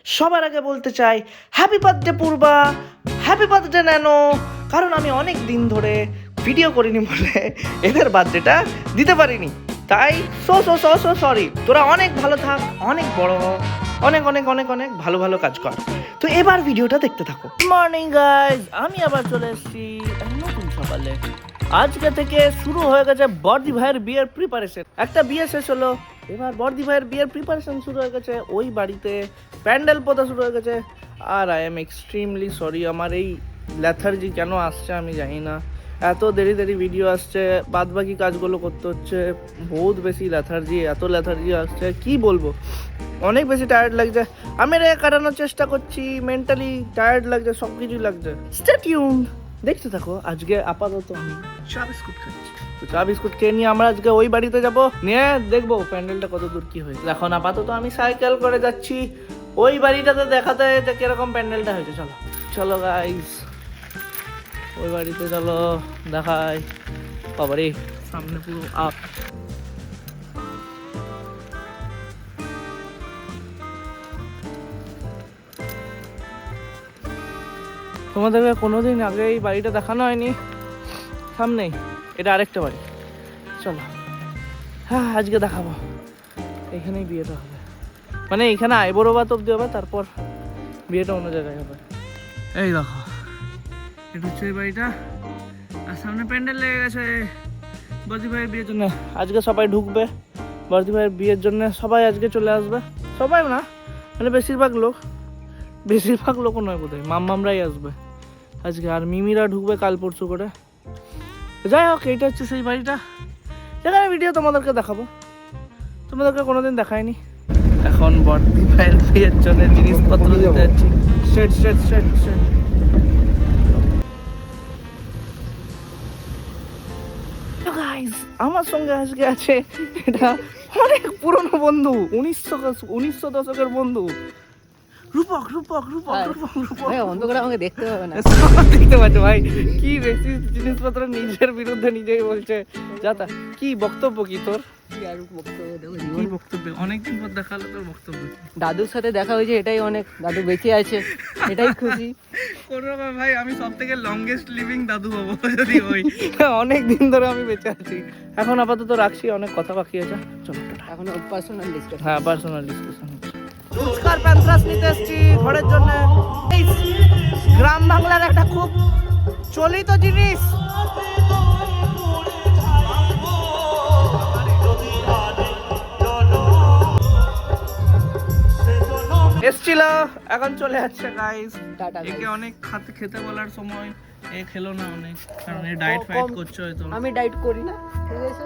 সবার আগে বলতে চাই হ্যাপি বার্থডে পূর্বা, হ্যাপি বার্থডে ন্যানো। কারণ আমি অনেক দিন ধরে ভিডিও করিনি বলে এদের বার্থডেটা দিতে পারিনি, তাই so so so so sorry. তোরা অনেক ভালো থাক, অনেক বড় হ, অনেক অনেক অনেক অনেক ভালো ভালো কাজ কর। তো এবার ভিডিওটা দেখতে থাকো। মর্নিং গাইজ, আমি আবার চলে এসেছি নতুন সকালে। আজকে থেকে শুরু হয়ে গেছে বর্দি ভাইয়ের বিয়ের প্রিপারেশন। একটা বিয়ে শেষ হলো, এবার বর্দি ভাইয়ের বিয়ের প্রিপারেশন শুরু হয়ে গেছে। ওই বাড়িতে প্যান্ডেল পোতা শুরু হয়ে গেছে। আর আই এম এক্সট্রিমলি সরি, আমার এই ল্যাথার্জি কেন আসছে আমি জানি না। এত দেরি দেরি ভিডিও আসছে, বাদ বাকি কাজগুলো করতে হচ্ছে, বহুত বেশি ল্যাথার্জি, এত ল্যাথার্জি আসছে কি বলবো। অনেক বেশি টায়ার্ড লাগছে। আমি রে কাটানোর চেষ্টা করছি, মেন্টালি টায়ার্ড লাগছে, সব কিছুই লাগছে। স্টে টিউনড, দেখতে থাকো। আজকে আপাতত আমি চা বিস্কুট খাচ্ছি। তো চা বিস্কুট খেয়ে নিয়ে আমরা আজকে ওই বাড়িতে যাব, নিয়ে দেখবো প্যান্ডেলটা কত দূর কি হয়েছে। এখন আপাতত আমি সাইকেল করে যাচ্ছি ওই বাড়িটাতে দেখাতে যে কিরকম প্যান্ডেলটা হয়েছে। চলো চলো গাইস, ওই বাড়িতে চলো দেখাই। বাবারে সামনে পুরো আপ। তোমাদেরকে কোনোদিন আগে এই বাড়িটা দেখানো হয়নি, সামনেই এটা আরেকটা বাড়ি। চলো হ্যাঁ আজকে দেখাবো। এখানেই বিয়েটা হবে, মানে এখানে আইবুড়ো ভাত অব্দি হবে, তারপর বিয়েটা অন্য জায়গায় হবে। এই দেখো, এটা হচ্ছে এই বাড়িটা, আর সামনে প্যান্ডেল লেগে গেছে বর্দি ভাইয়ের বিয়ের জন্য। আজকে সবাই ঢুকবে বর্দি ভাইয়ের বিয়ের জন্য, সবাই আজকে চলে আসবে। সবাই না, মানে বেশিরভাগ লোকও নয় বোধহয়, মামরাই আসবে আজকে, আর মিমিরা ঢুকবে কাল পরশু করে। যাই হোক, এইটা হচ্ছে সেই বাড়িটা যেখানে ভিডিও তোমাদেরকে দেখাবো, তোমাদেরকে কোনোদিন দেখায়নি। এখন বর্দি ভাইয়ের বিয়ের জন্য জিনিসপত্র দিতে যাচ্ছি। আমার সঙ্গে আজকে আছে এটা অনেক পুরনো বন্ধু, 1900 দশকের বন্ধু, রূপক। অন্ধকারে আমাকে দেখতে হবে না। দেখতে পাচ্ছ ভাই, কি বেশি জিনিসপত্র নিজের বিরুদ্ধে নিজেই বলছে। যাতা কি বক্তব্য, কি তোর কি বক্তব্য? অনেকদিন পর দেখালো তোর বক্তব্য। দাদুর সাথে দেখা হয়েছে, এটাই অনেক। দাদু বেঁচে আছে, এটাই খুশি। কোনোরকম ভাই, আমি সব থেকে লংগেস্ট লিভিং দাদু হবো যদি হই। অনেক দিন ধরে আমি বেঁচে আছি। এখন আপাতত রাখছি, অনেক কথা বাকি আছে। চলো এখন পার্সোনাল ডিসকাশন। হ্যাঁ, পার্সোনাল ডিসকাশন হচ্ছে। ফুচকার প্যান্থরাস নিতে এসেছি ঘরের জন্য। এই গ্রাম বাংলার একটা খুব চলিত জিনিস। এসছিল, এখন চলে যাচ্ছে গাইস। টাটা একে অনেক খেতে বলার সময় এ খেলো না অনেক, কারণ এ ডায়েট ফাইট করছে হয়তো। আমি ডায়েট করি না, ঠিক আছে।